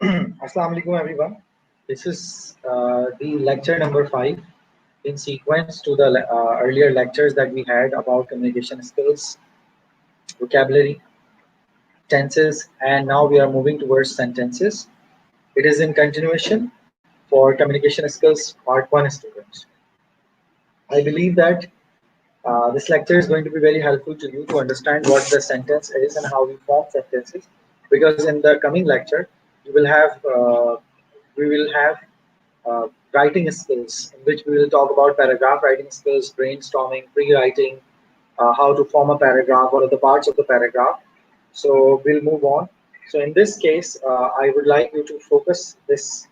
Assalamu alaikum everyone. This is the lecture number 5 in sequence to the earlier lectures that we had about communication skills, vocabulary, tenses, and now we are moving towards sentences. It is in continuation for communication skills part 1 students. I believe that this lecture is going to be very helpful to you to understand what the sentence is and how we form sentences because in the coming lecture you will have we will have writing skills, in which we will talk about paragraph writing skills, brainstorming, pre-writing, how to form a paragraph, what are the parts of the paragraph. So we'll move on. So in this case, I would like you to focus this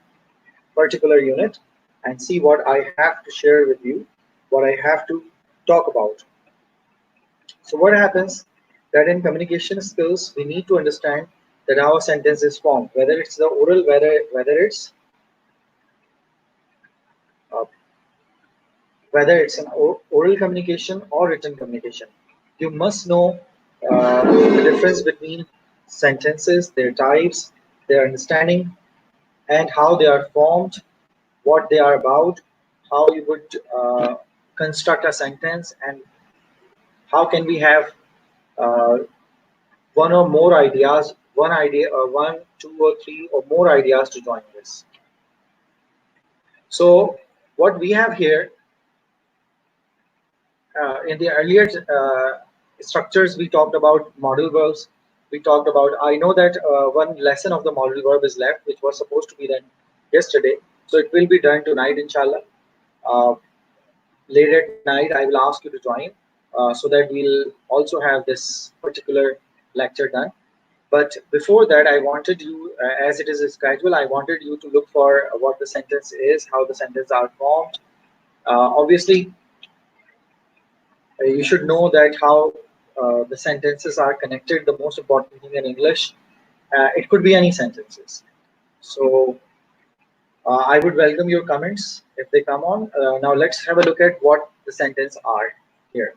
particular unit and see what I have to share with you, what I have to talk about. So what happens that in communication skills, we need to understand that how a sentence is formed, whether it's the oral, uh, whether it's an oral communication or written communication. You must know the difference between sentences, their types, their understanding, and how they are formed, what they are about, how you would construct a sentence, and how can we have uh, one or more ideas, one idea, or one, two, or three, or more ideas to join this. So, what we have here in the earlier structures, we talked about modal verbs. We talked about, I know that one lesson of the modal verb is left, which was supposed to be done yesterday. So it will be done tonight, inshallah. Uh, Late at night, I will ask you to join so that we'll also have this particular lecture done. But before that, I wanted you, as it is a schedule, I wanted you to look for what the sentence is, how the sentences are formed. Obviously, you should know that how the sentences are connected. The most important thing in English, it could be any sentences. So I would welcome your comments if they come on. Now let's have a look at what the sentence are here.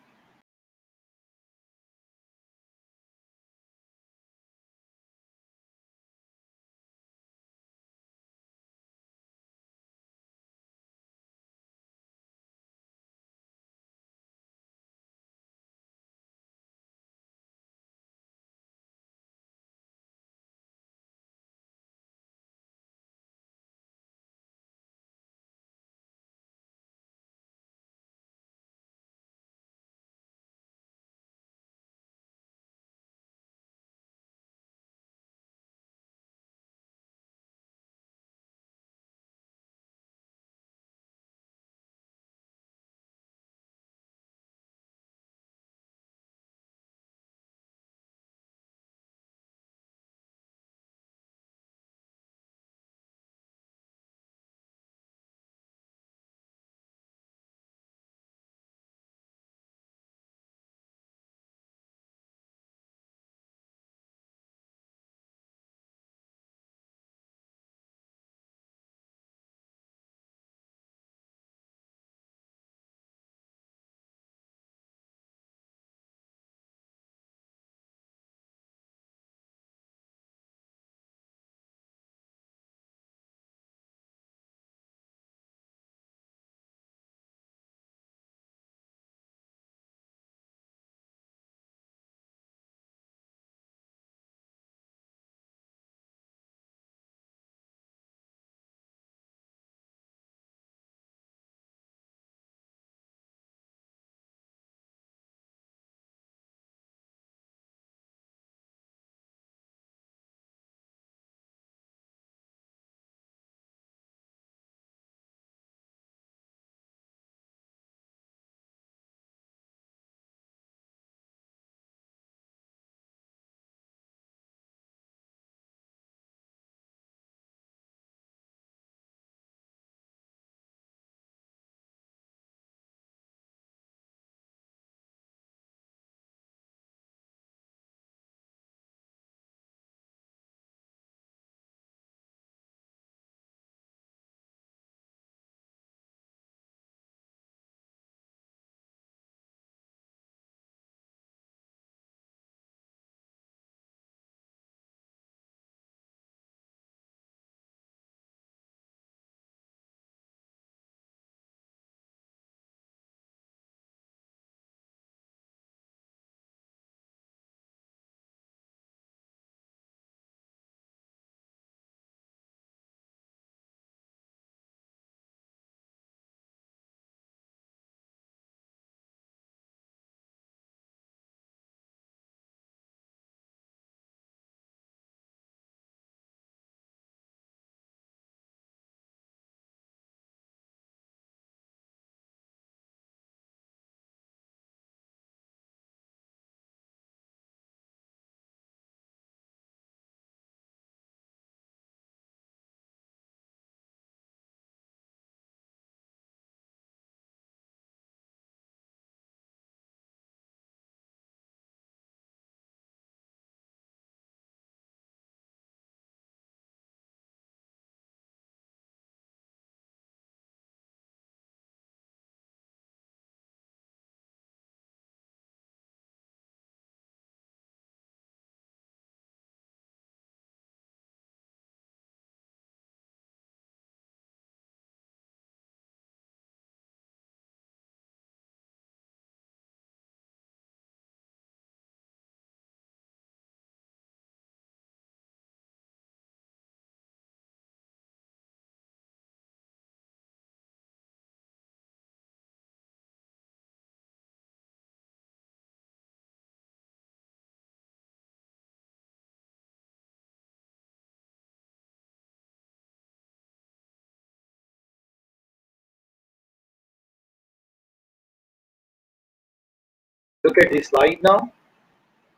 Look at this slide now.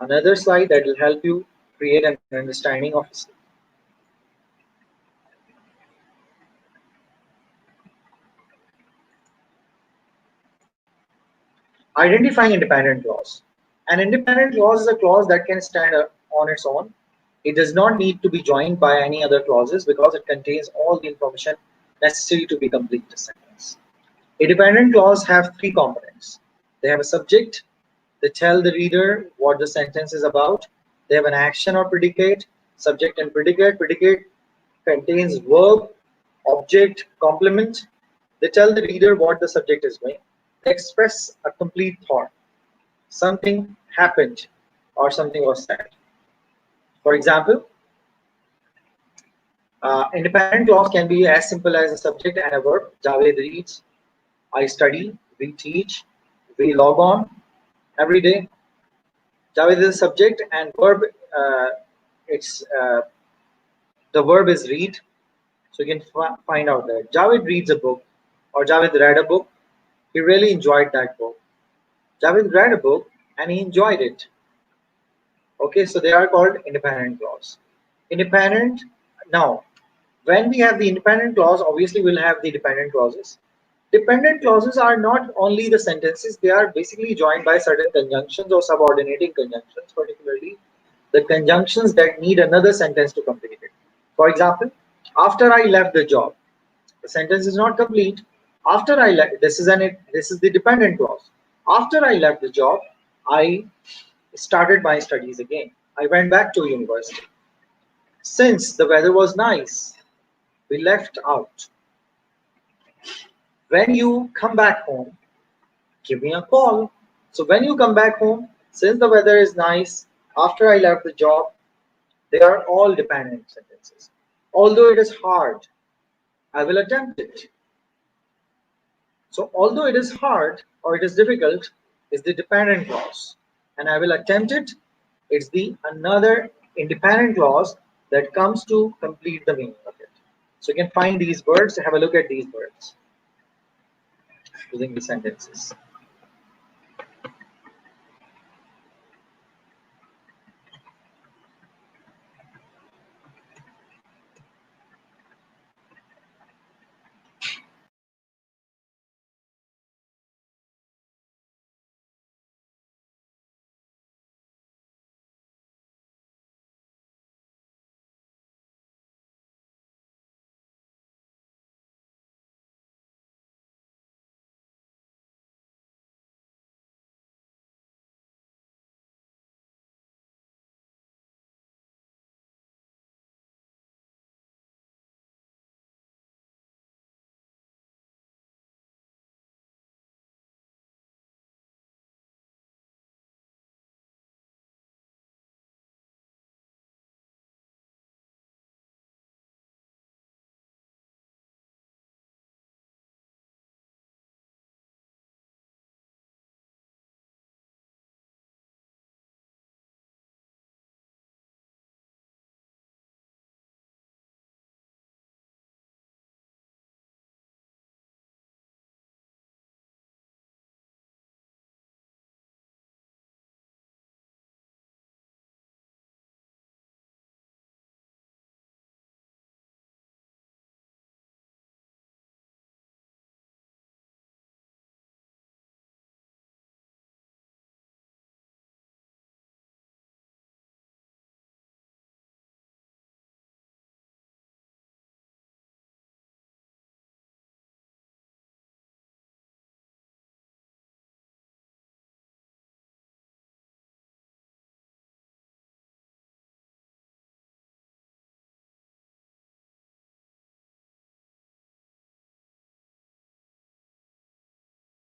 Another slide that will help you create an understanding of this. Identifying independent clause. An independent clause is a clause that can stand on its own. It does not need to be joined by any other clauses because it contains all the information necessary to be complete a sentence. Independent clauses have three components. They have a subject. They tell the reader what the sentence is about. They have an action or predicate, subject and predicate. Predicate contains verb, object, complement. They tell the reader what the subject is doing. They express a complete thought. Something happened or something was said. For example, independent clause can be as simple as a subject and a verb. Javed reads, I study, we teach, we log on every day. Javed is a subject and verb. It's The verb is read. So you can find out that Javed reads a book or Javed read a book. He really enjoyed that book. Javed read a book and he enjoyed it. Okay, so they are called independent clause. Independent. Now, when we have the independent clause, obviously we'll have the dependent clauses. Dependent clauses are not only the sentences, they are basically joined by certain conjunctions or subordinating conjunctions, particularly the conjunctions that need another sentence to complete it. For example, after I left the job, the sentence is not complete. After I left, this is the dependent clause. After I left the job, I started my studies again. I went back to university. Since the weather was nice, we left out. When you come back home, give me a call. So when you come back home, since the weather is nice, after I left the job, they are all dependent sentences. Although it is hard, I will attempt it. So although it is hard or it is difficult, is the dependent clause. And I will attempt it, it's the another independent clause that comes to complete the meaning of it. So you can find these words, have a look at these words using the sentences.